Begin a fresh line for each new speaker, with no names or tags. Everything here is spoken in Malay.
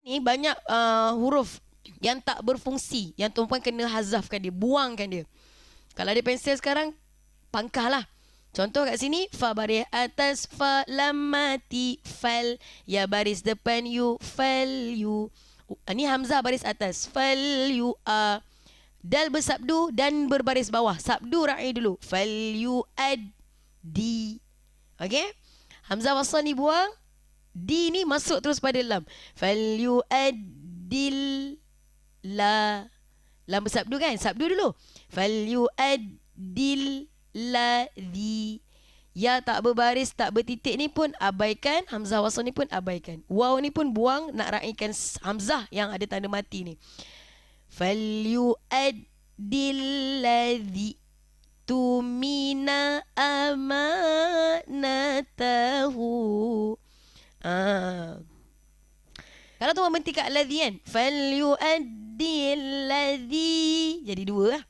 Ni banyak huruf yang tak berfungsi, yang tuan-puan kena hazafkan dia, buangkan dia. Kalau ada pensel sekarang, pangkah lah. Contoh kat sini, fa baris atas, fa lam mati, fal. Ya baris depan you, fal you. Ni hamzah baris atas, fal you a. Dal bersabdu dan berbaris bawah. Sabdu ra'i dulu. Fal you ad di. Okey? Hamzah wasal ni buang. Di ni masuk terus pada lam. Fal you adil la. Lam bersabdu kan? Sabdu dulu. Fal you adil la di. Ya tak berbaris, tak bertitik ni pun abaikan. Hamzah wasal ni pun abaikan. Waw ni pun buang, nak raihkan hamzah yang ada tanda mati ni. Fal you adil ladhi tumina amanatahu. Kalau tu berhenti kat ladhi kan, fal you adil ladhi, jadi dua lah.